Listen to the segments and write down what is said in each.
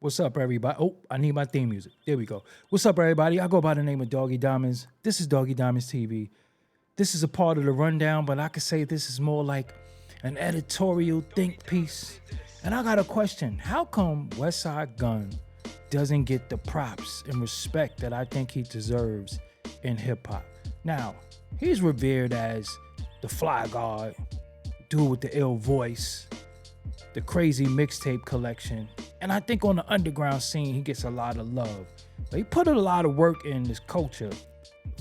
What's up, everybody? Oh, I need my theme music. There we go. What's up, everybody? I go by the name of Doggie Diamonds. This is Doggie Diamonds TV. This is a part of the rundown, but I could say this is more like an editorial think piece. And I got a question. How come Westside Gunn doesn't get the props and respect that I think he deserves in hip-hop? Now, he's revered as the fly guard, dude with the ill voice, the crazy mixtape collection. And I think on the underground scene, he gets a lot of love. But he put a lot of work in this culture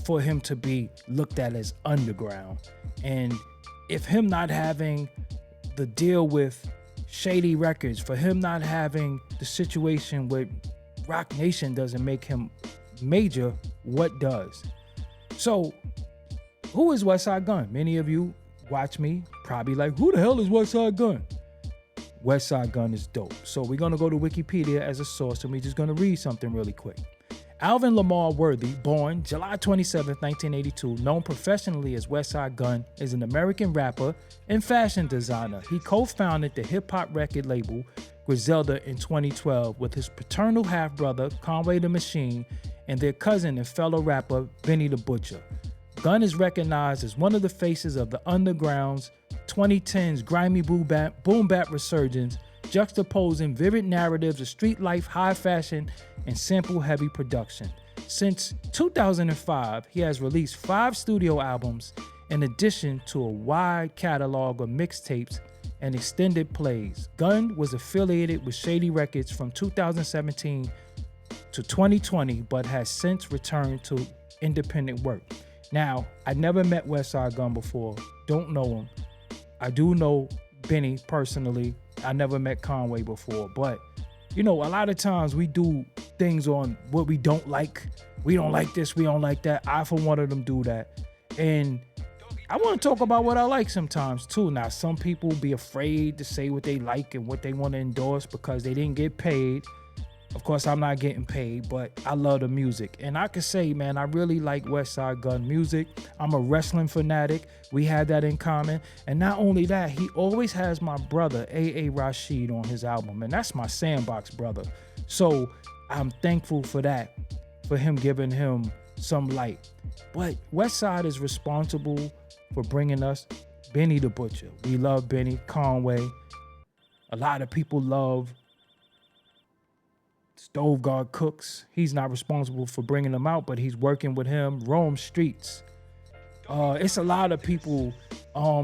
for him to be looked at as underground. And if him not having the deal with Shady Records, for him not having the situation with Rock Nation doesn't make him major, what does? So, who is Westside Gunn? Many of you watch me probably like, who the hell is Westside Gunn? Westside Gunn is dope. So we're going to go to Wikipedia as a source, and we're just going to read something really quick. Alvin Lamar Worthy, born July 27, 1982, known professionally as Westside Gunn, is an American rapper and fashion designer. He co-founded the hip-hop record label Griselda in 2012 with his paternal half-brother, Conway the Machine, and their cousin and fellow rapper, Benny the Butcher. Gunn is recognized as one of the faces of the underground's 2010s grimy boom bap resurgence, juxtaposing vivid narratives of street life, high fashion, and sample-heavy production. Since 2005, he has released 5 studio albums in addition to a wide catalog of mixtapes and extended plays. Gunn was affiliated with Shady Records from 2017 to 2020, but has since returned to independent work. Now, I never met Westside Gunn before, don't know him. I do know Benny personally. I never met Conway before, but you know, a lot of times we do things on what we don't like. We don't like this, we don't like that. I, for one of them, do that. And I want to talk about what I like sometimes too. Now, some people be afraid to say what they like and what they want to endorse because they didn't get paid. Of course, I'm not getting paid, but I love the music. And I can say, man, I really like Westside Gunn music. I'm a wrestling fanatic. We had that in common. And not only that, he always has my brother, A.A. Rashid, on his album. And that's my Sandbox brother. So I'm thankful for that, for him giving him some light. But Westside is responsible for bringing us Benny the Butcher. We love Benny, Conway. A lot of people love Stove Guard Cooks. He's not responsible for bringing them out, but he's working with him. Rome Streets. It's a lot of people.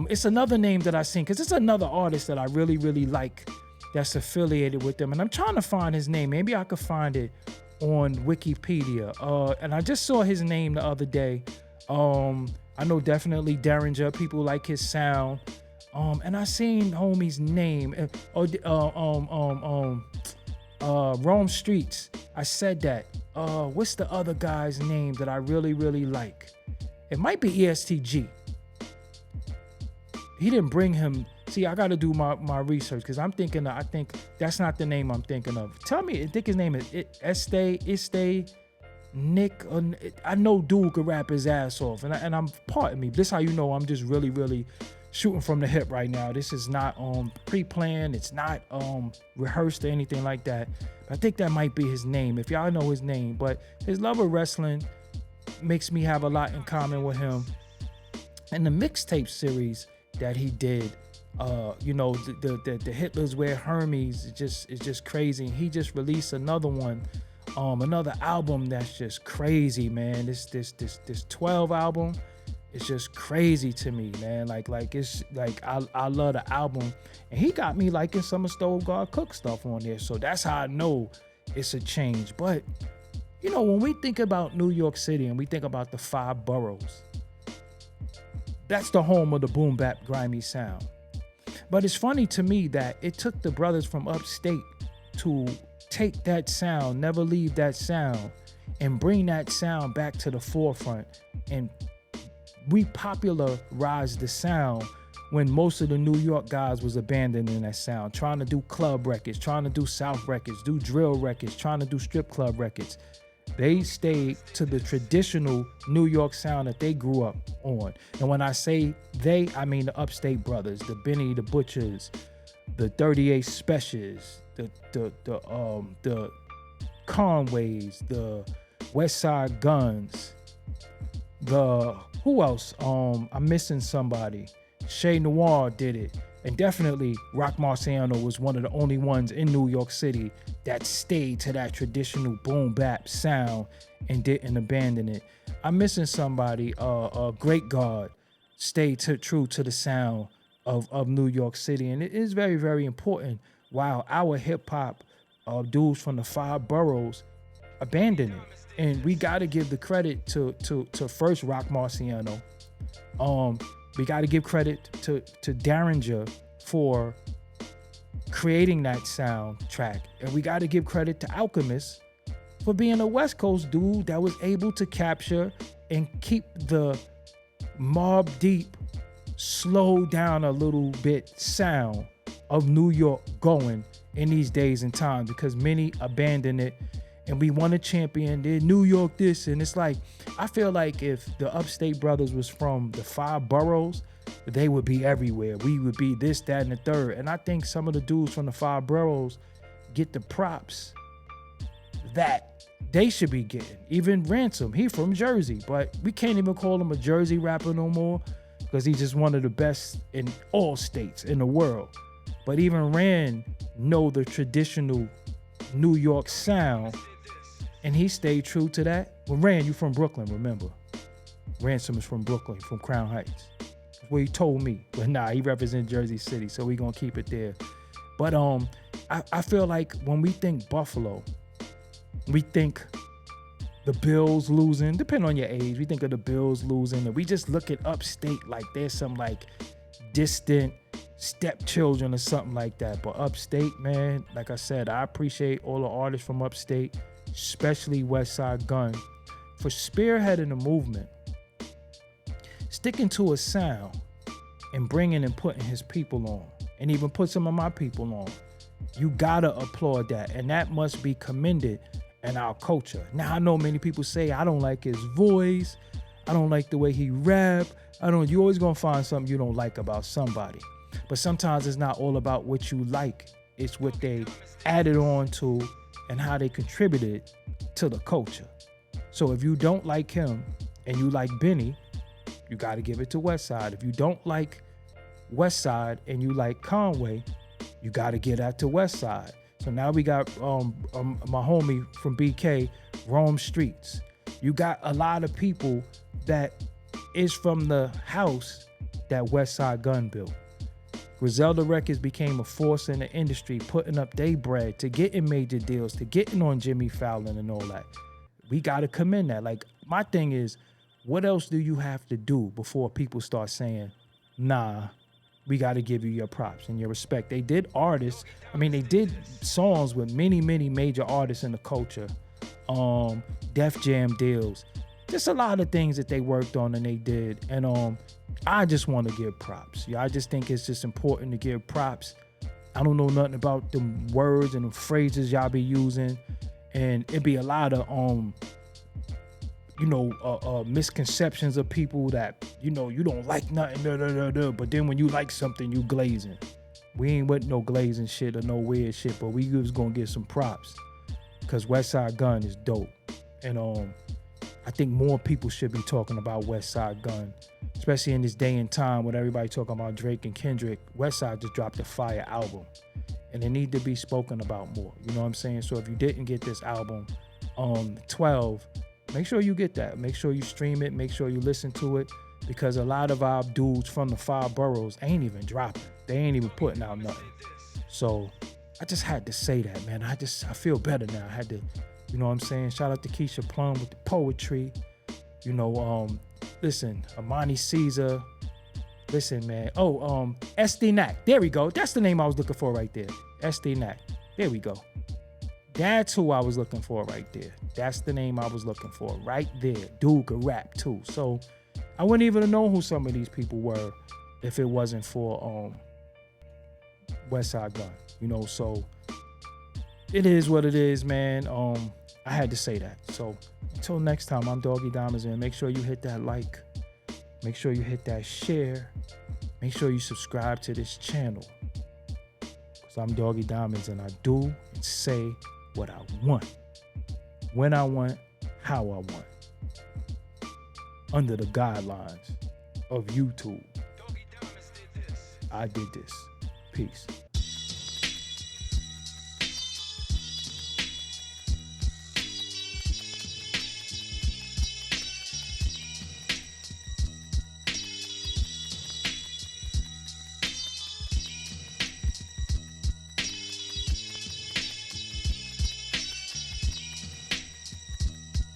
It's another name that I seen because it's another artist that I really, really like that's affiliated with them. And I'm trying to find his name. Maybe I could find it on Wikipedia. And I just saw his name the other day. I know definitely Derringer. People like his sound. And I seen homie's name. Rome Streets. I said that. What's the other guy's name that I really, really like? It might be ESTG. He didn't bring him. See, I got to do my research because I think that's not the name I'm thinking of. Tell me, I think his name is Este, Nick. I know dude could rap his ass off. And I'm, pardon me, this is how you know I'm just really, really shooting from the hip right now. This is not pre-planned. It's not rehearsed or anything like that. I think that might be his name, if y'all know his name. But his love of wrestling makes me have a lot in common with him. And the mixtape series that he did, you know, the Hitler's Wear Hermes is just crazy. And he just released another one, another album that's just crazy, man. This 12 album. It's just crazy to me, man. Like it's like I love the album, and he got me liking some of Stove Guard Cook stuff on there. So that's how I know it's a change. But you know, when we think about New York City and we think about the 5 boroughs, that's the home of the boom bap grimy sound. But it's funny to me that it took the brothers from Upstate to take that sound, never leave that sound, and bring that sound back to the forefront and repopularized the sound when most of the New York guys was abandoning that sound, trying to do club records, trying to do South records, do drill records, trying to do strip club records. They stayed to the traditional New York sound that they grew up on. And when I say they, I mean the Upstate brothers, the Benny the Butchers, the 38 Specials, the Conways, the Westside Guns, the who else? I'm missing somebody. Shay Noir did it. And definitely Rock Marciano was one of the only ones in New York City that stayed to that traditional boom bap sound and didn't abandon it. I'm missing somebody. Great God stayed true to the sound of New York City. And it is very, very important. While our hip hop dudes from the 5 boroughs abandoned it. And we got to give the credit to first Rock Marciano. We got to give credit to Derringer for creating that soundtrack. And we got to give credit to Alchemist for being a West Coast dude that was able to capture and keep the Mobb Deep slow down a little bit sound of New York going in these days and times, because many abandon it. And we want to champion New York this. And it's like, I feel like if the Upstate brothers was from the 5 boroughs, they would be everywhere. We would be this, that, and the third. And I think some of the dudes from the 5 boroughs get the props that they should be getting. Even Ransom, he from Jersey, but we can't even call him a Jersey rapper no more because he's just one of the best in all states in the world. But even Ran know the traditional New York sound, and he stayed true to that. Well, Ran, you from Brooklyn, remember? Ransom is from Brooklyn, from Crown Heights. That's what he told me. But nah, he represents Jersey City, so we gonna keep it there. But I feel like when we think Buffalo, we think the Bills losing, depending on your age, we think of the Bills losing, and we just look at Upstate like there's some like distant stepchildren or something like that. But Upstate, man, like I said, I appreciate all the artists from Upstate, especially Westside Gunn, for spearheading the movement, sticking to a sound and bringing and putting his people on, and even put some of my people on. You gotta applaud that, and that must be commended in our culture. Now, I know many people say, I don't like his voice, I don't like the way he rap, you always gonna find something you don't like about somebody. But sometimes it's not all about what you like, it's what they added on to and how they contributed to the culture. So if you don't like him and you like Benny, you got to give it to Westside. If you don't like Westside and you like Conway, you got to give that to Westside. So now we got my homie from BK, Rome Streets. You got a lot of people that is from the house that Westside Gunn built. Griselda Records became a force in the industry, putting up their bread to getting major deals, to getting on Jimmy Fallon and all that. We got to commend that. Like, my thing is, what else do you have to do before people start saying, nah, we got to give you your props and your respect? They did they did songs with many, many major artists in the culture. Def Jam deals. Just a lot of things that they worked on and they did. And I just want to give props. Yeah, I just think it's just important to give props. I don't know nothing about the words and the phrases y'all be using. And it be a lot of misconceptions of people that, you don't like nothing, but then when you like something, you glazing. We ain't with no glazing shit or no weird shit, but we was gonna give some props because Westside Gunn is dope. And I think more people should be talking about Westside Gunn, especially in this day and time when everybody talking about Drake and Kendrick. Westside just dropped a fire album, and it need to be spoken about more. You know what I'm saying? So if you didn't get this album, 12, make sure you get that. Make sure you stream it. Make sure you listen to it, because a lot of our dudes from the 5 boroughs ain't even dropping. They ain't even putting out nothing. So I just had to say that, man. I feel better now. I had to, you know what I'm saying? Shout out to Keisha Plum with the poetry. Listen, Amani Caesar. Listen, man. SD Nack. There we go. That's the name I was looking for right there. SD Nack. There we go. That's who I was looking for right there. That's the name I was looking for right there. Dude could rap too. So I wouldn't even know who some of these people were if it wasn't for Westside Gunn. So it is what it is, man. I had to say that. So until next time, I'm Doggie Diamonds, and make sure you hit that like. Make sure you hit that share. Make sure you subscribe to this channel, because So I'm Doggie Diamonds, and I do and say what I want, when I want, how I want, under the guidelines of YouTube. I did this. Peace.